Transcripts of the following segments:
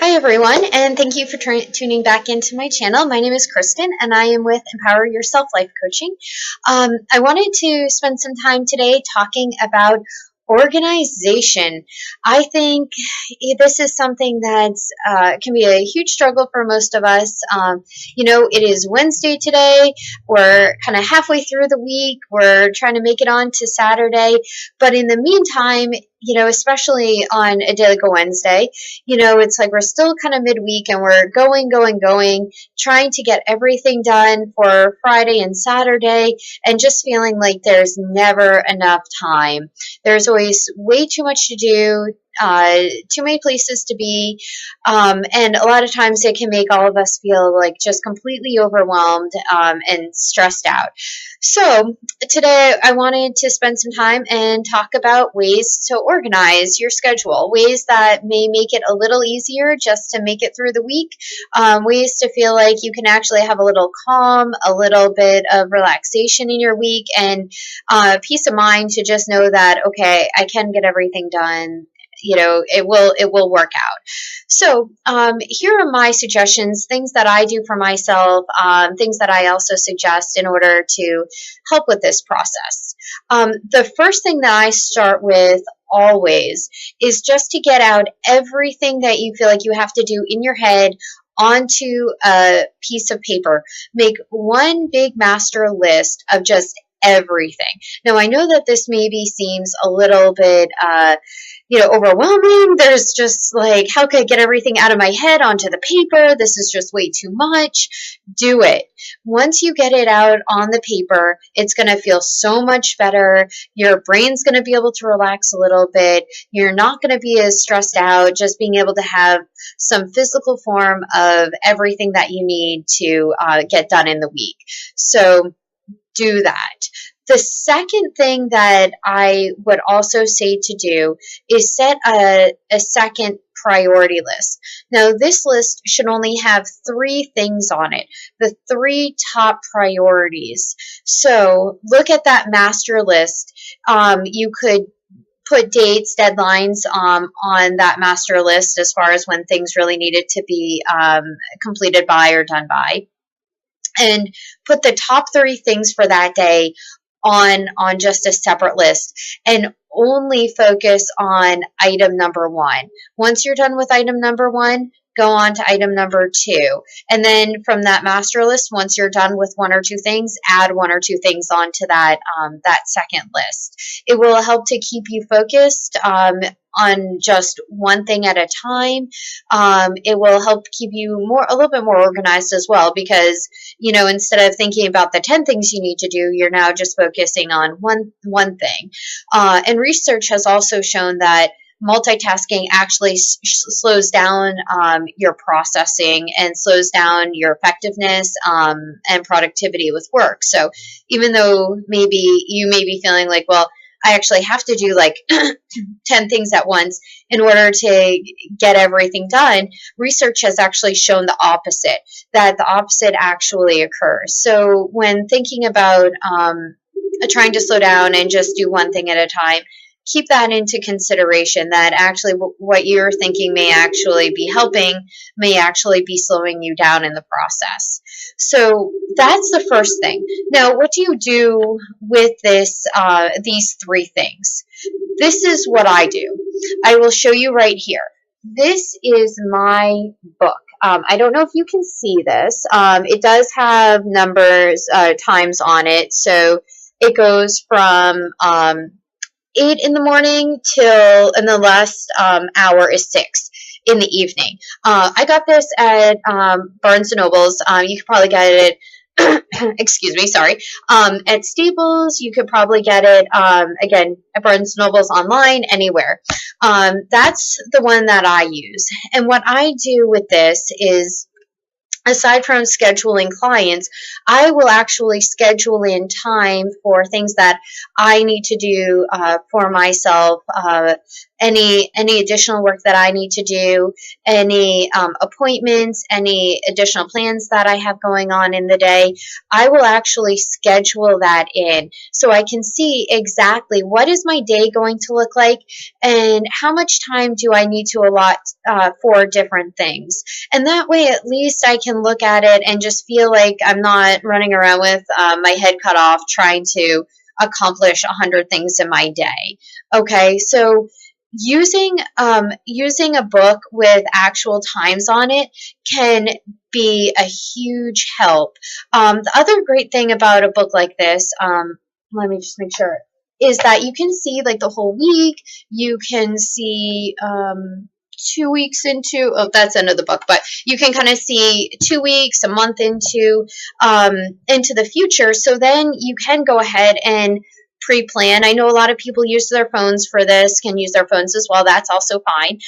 Hi, everyone, and thank you for tuning back into my channel. My name is Kristen, and I am with Empower Yourself Life Coaching. I wanted to spend some time today talking about organization. I think this is something that's can be a huge struggle for most of us. It is Wednesday today. We're kind of halfway through the week. We're trying to make it on to Saturday, but in the meantime, especially on a day like a Wednesday, it's like we're still kind of midweek and we're going, trying to get everything done for Friday and Saturday, and just feeling like there's never enough time. There's always way too much to do, too many places to be, and a lot of times it can make all of us feel like just completely overwhelmed and stressed out. So today I wanted to spend some time and talk about ways to organize your schedule, ways that may make it a little easier just to make it through the week, ways to feel like you can actually have a little calm, a little bit of relaxation in your week, and peace of mind to just know that, okay, I can get everything done. It will work out. So here are my suggestions, things that I do for myself, things that I also suggest in order to help with this process. The first thing that I start with always is just to get out everything that you feel like you have to do in your head onto a piece of paper. Make one big master list of just everything. Now, I know that this maybe seems a little bit overwhelming. There's just like, how can I get everything out of my head onto the paper? This is just way too much. Do it. Once you get it out on the paper, it's going to feel so much better. Your brain's going to be able to relax a little bit. You're not going to be as stressed out, just being able to have some physical form of everything that you need to get done in the week. So do that. The second thing that I would also say to do is set a second priority list. Now, this list should only have 3 things on it, the 3 top priorities. So look at that master list. You could put dates, deadlines on that master list as far as when things really needed to be completed by or done by. And put the top 3 things for that day on just a separate list, and only focus on item number 1. Once you're done with item number 1, go on to item number 2. And then from that master list, once you're done with 1 or 2 things, add 1 or 2 things onto that second list. It will help to keep you focused on just one thing at a time. It will help keep you a little bit more organized as well, because instead of thinking about the 10 things you need to do, you're now just focusing on one thing. And research has also shown that multitasking actually slows down your processing and slows down your effectiveness and productivity with work. So even though maybe you may be feeling like, well, I actually have to do like 10 things at once in order to get everything done, research has actually shown the opposite, that the opposite actually occurs. So when thinking about trying to slow down and just do one thing at a time, keep that into consideration, that actually what you're thinking may actually be helping, may actually be slowing you down in the process. So that's the first thing. Now, what do you do with these 3 things? This is what I do. I will show you right here. This is my book. I don't know if you can see this. It does have numbers, times on it. So it goes from 8 in the morning till, and the last hour is 6 in the evening. I got this at Barnes & Noble's. You could probably get it excuse me, sorry. At Staples, you could probably get it, again, at Barnes & Noble's, online, anywhere. That's the one that I use. And what I do with this is, aside from scheduling clients, I will actually schedule in time for things that I need to do for myself any additional work that I need to do, any appointments, any additional plans that I have going on in the day. I will actually schedule that in so I can see exactly what is my day going to look like and how much time do I need to allot for different things. And that way, at least I can look at it and just feel like I'm not running around with my head cut off trying to accomplish 100 things in my day. Okay, so using a book with actual times on it can be a huge help. The other great thing about a book like this, let me just make sure, is that you can see like the whole week. You can see 2 weeks into, oh, that's the end of the book, but you can kind of see 2 weeks, a month into the future. So then you can go ahead and pre-plan. I know a lot of people use their phones for this, can use their phones as well. That's also fine.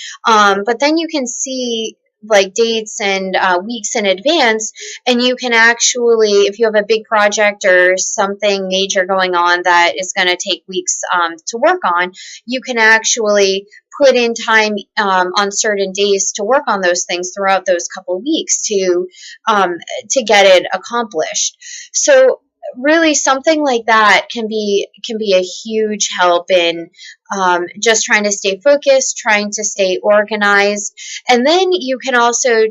But then you can see like dates and weeks in advance, and you can actually, if you have a big project or something major going on that is going to take weeks to work on, you can actually put in time on certain days to work on those things throughout those couple weeks to get it accomplished. So really something like that can be a huge help in just trying to stay focused, trying to stay organized. And then you can also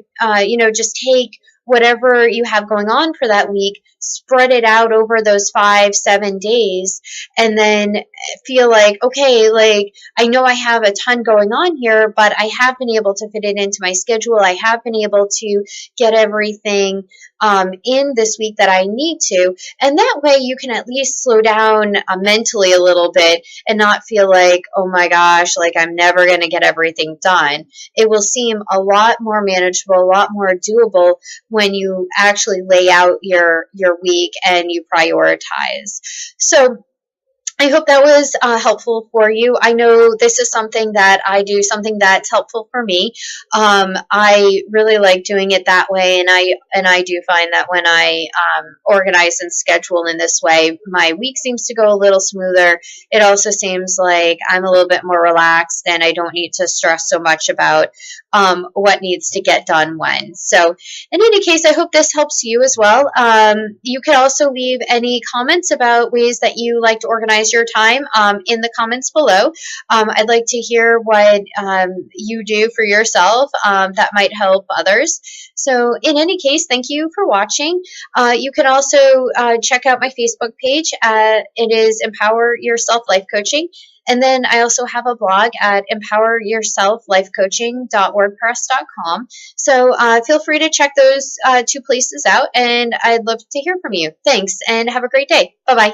just take whatever you have going on for that week, spread it out over those 5-7 days, and then feel like, okay, like I know I have a ton going on here, but I have been able to fit it into my schedule. I have been able to get everything in this week that I need to. And that way you can at least slow down mentally a little bit and not feel like, oh my gosh, like I'm never going to get everything done. It will seem a lot more manageable, a lot more doable when you actually lay out your week and you prioritize. So I hope that was helpful for you. I know this is something that I do, something that's helpful for me. I really like doing it that way, and I do find that when I organize and schedule in this way, my week seems to go a little smoother. It also seems like I'm a little bit more relaxed, and I don't need to stress so much about what needs to get done when. So, in any case, I hope this helps you as well. You can also leave any comments about ways that you like to organize your time in the comments below. I'd like to hear what you do for yourself that might help others. So in any case, thank you for watching. You can also check out my Facebook page. It is Empower Yourself Life Coaching. And then I also have a blog at empoweryourselflifecoaching.wordpress.com. So feel free to check those two places out, and I'd love to hear from you. Thanks, and have a great day. Bye-bye.